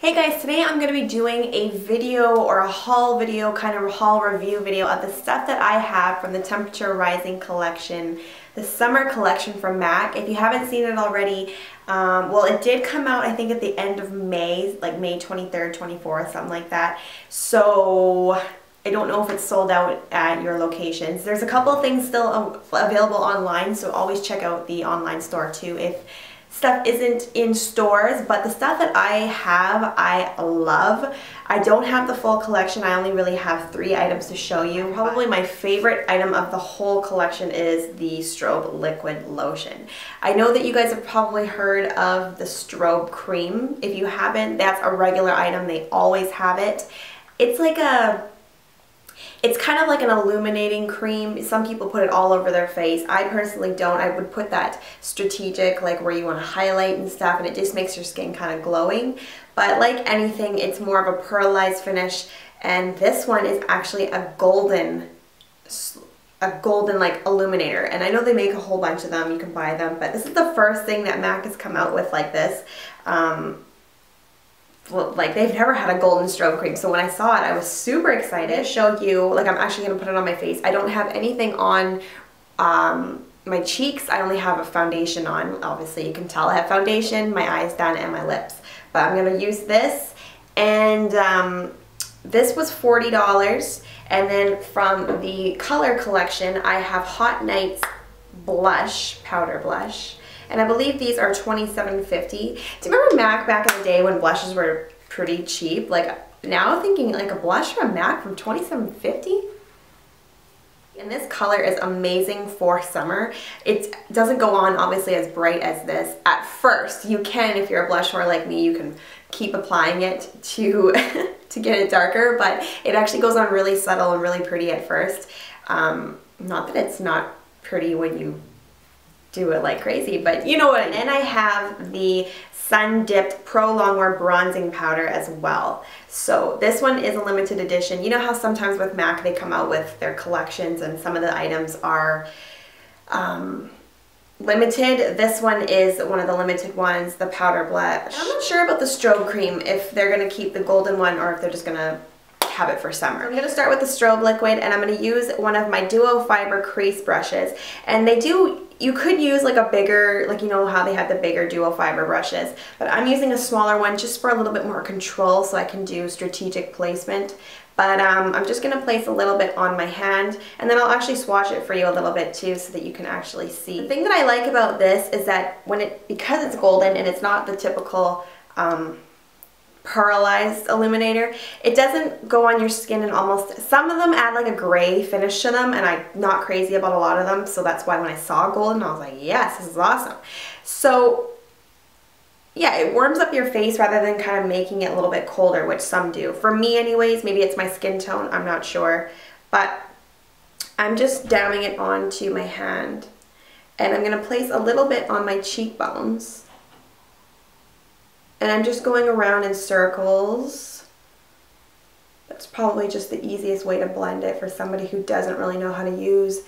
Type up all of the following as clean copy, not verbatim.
Hey guys, today I'm going to be doing a video or a haul video, kind of haul review video of the stuff that I have from the Temperature Rising collection, the summer collection from MAC. If you haven't seen it already, well, it did come out I think at the end of May, like May 23rd, 24th, something like that. So I don't know if it's sold out at your locations. There's a couple of things still available online, so always check out the online store too if stuff isn't in stores. But the stuff that I have, I love. I don't have the full collection. I only really have 3 items to show you. Probably my favorite item of the whole collection is the Strobe Liquid Lotion. I know that you guys have probably heard of the Strobe Cream. If you haven't, that's a regular item. They always have it. It's kind of like an illuminating cream. Some people put it all over their face. I personally don't. I would put that strategic, like where you want to highlight and stuff, and it just makes your skin kind of glowing. But like anything, it's more of a pearlized finish, and this one is actually a golden like illuminator. And I know they make a whole bunch of them. You can buy them, but this is the first thing that MAC has come out with like this. Well, like they've never had a golden strobe cream, so when I saw it I was super excited to show you. Like, I'm actually going to put it on my face. I don't have anything on my cheeks. I only have a foundation on. Obviously you can tell I have foundation, my eyes done, and my lips, but I'm going to use this. And this was $40, and then from the color collection I have Hot Nights blush, powder blush. And I believe these are $27.50. Do you remember MAC back in the day when blushes were pretty cheap? Like, now thinking like a blush from MAC from $27.50? And this color is amazing for summer. It doesn't go on obviously as bright as this at first. You can, if you're a blush whore like me, you can keep applying it to to get it darker, but it actually goes on really subtle and really pretty at first. Not that it's not pretty when you do it like crazy, but you know what. And then I have the Sun Dipped Pro Longwear Bronzing Powder as well. So this one is a limited edition. You know how sometimes with MAC they come out with their collections and some of the items are limited. This one is one of the limited ones, the powder blush. I'm not sure about the strobe cream, if they're going to keep the golden one or if they're just going to have it for summer. I'm going to start with the Strobe Liquid, and I'm going to use one of my Duo Fiber crease brushes. And you could use like a bigger, like you know how they have the bigger Duo Fiber brushes, but I'm using a smaller one just for a little bit more control so I can do strategic placement. But I'm just going to place a little bit on my hand, and then I'll actually swatch it for you a little bit too so that you can actually see. The thing that I like about this is that because it's golden and it's not the typical pearlized illuminator, it doesn't go on your skin, and almost some of them add like a gray finish to them, and I'm not crazy about a lot of them, so that's why when I saw golden I was like, yes, this is awesome. So yeah, it warms up your face rather than kind of making it a little bit colder, which some do. For me anyways, maybe it's my skin tone, I'm not sure, but I'm just dabbing it onto my hand, and I'm going to place a little bit on my cheekbones. And I'm just going around in circles. That's probably just the easiest way to blend it for somebody who doesn't really know how to use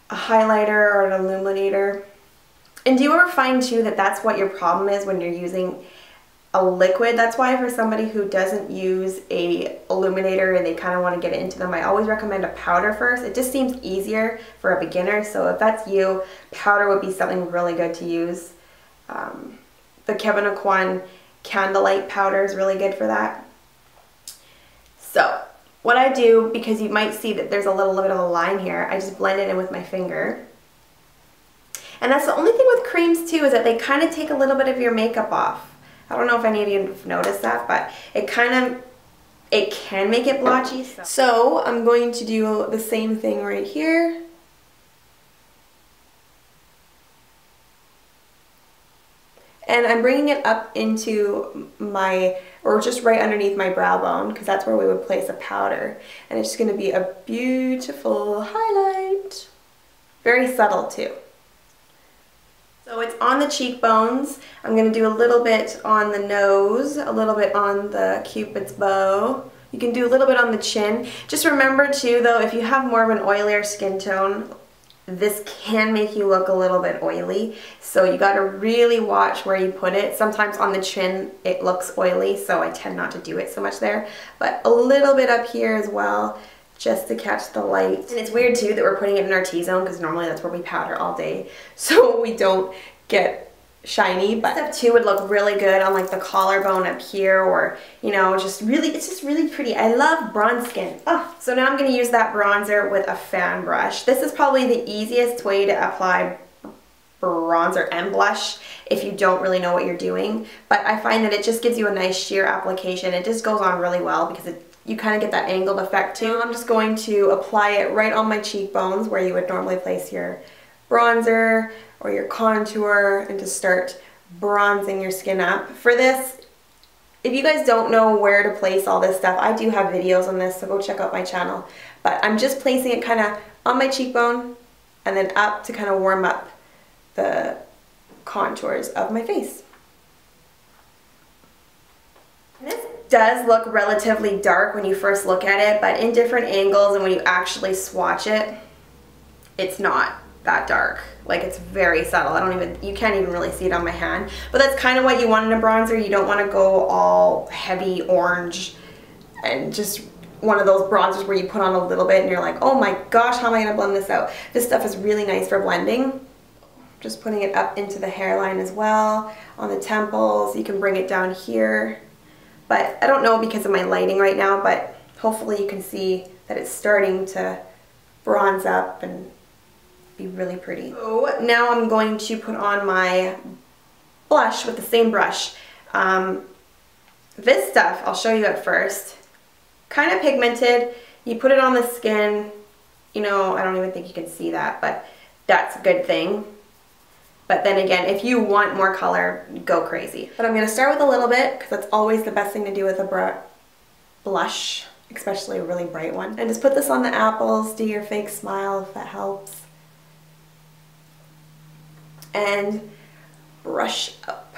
a highlighter or an illuminator. And do you ever find too that that's what your problem is when you're using a liquid? That's why for somebody who doesn't use a illuminator and they kind of want to get into them, I always recommend a powder first. It just seems easier for a beginner. So if that's you, powder would be something really good to use. The Kevyn Aucoin Candlelight powder is really good for that. So what I do, because you might see that there's a little bit of a line here, I just blend it in with my finger. And that's the only thing with creams too, is that they kind of take a little bit of your makeup off. I don't know if any of you have noticed that, but it can make it blotchy. So I'm going to do the same thing right here. And I'm bringing it up into or just right underneath my brow bone, because that's where we would place a powder. And it's just going to be a beautiful highlight. Very subtle too. So it's on the cheekbones. I'm going to do a little bit on the nose, a little bit on the Cupid's bow. You can do a little bit on the chin. Just remember too though, if you have more of an oilier skin tone, this can make you look a little bit oily. So you gotta really watch where you put it. Sometimes on the chin it looks oily, so I tend not to do it so much there. But a little bit up here as well, just to catch the light. And it's weird too that we're putting it in our T-zone, because normally that's where we powder all day, so we don't get shiny. But step 2 would look really good on like the collarbone up here, or you know, just really, it's just really pretty. I love bronze skin. Oh, so now I'm going to use that bronzer with a fan brush. This is probably the easiest way to apply bronzer and blush if you don't really know what you're doing, but I find that it just gives you a nice sheer application. It just goes on really well because you kind of get that angled effect too. I'm just going to apply it right on my cheekbones where you would normally place your bronzer or your contour, and to start bronzing your skin up. For this, if you guys don't know where to place all this stuff, I do have videos on this, so go check out my channel. But I'm just placing it kind of on my cheekbone and then up to kind of warm up the contours of my face. This does look relatively dark when you first look at it, but in different angles and when you actually swatch it, it's not that dark. Like, it's very subtle. You can't even really see it on my hand. But that's kind of what you want in a bronzer. You don't want to go all heavy orange and just one of those bronzers where you put on a little bit and you're like, oh my gosh, how am I going to blend this out? This stuff is really nice for blending. Just putting it up into the hairline as well, on the temples. You can bring it down here. But I don't know because of my lighting right now, but hopefully you can see that it's starting to bronze up and be really pretty. So now I'm going to put on my blush with the same brush. This stuff, I'll show you at first. Kind of pigmented. You put it on the skin. You know, I don't even think you can see that, but that's a good thing. But then again, if you want more color, go crazy. But I'm going to start with a little bit, because that's always the best thing to do with a blush, especially a really bright one. And just put this on the apples, do your fake smile if that helps. And brush up.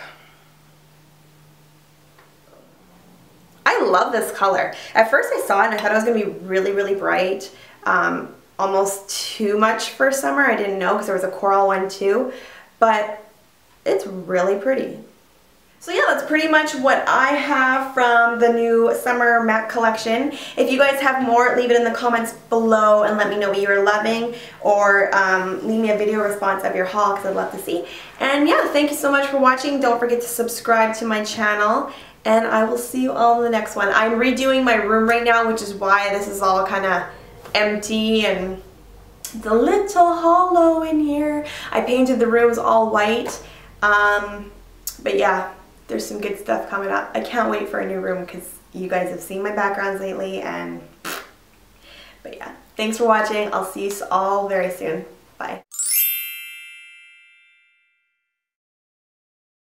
I love this color. At first I saw it and I thought it was going to be really, really bright. Almost too much for summer. I didn't know because there was a coral one too. But it's really pretty. So yeah, that's pretty much what I have from the new summer MAC collection. If you guys have more, leave it in the comments below and let me know what you're loving, or leave me a video response of your haul because I'd love to see. And yeah, thank you so much for watching. Don't forget to subscribe to my channel, and I will see you all in the next one. I'm redoing my room right now, which is why this is all kind of empty and it's a little hollow in here. I painted the rooms all white, but yeah. There's some good stuff coming up. I can't wait for a new room because you guys have seen my backgrounds lately, and but yeah, thanks for watching. I'll see you all very soon. Bye.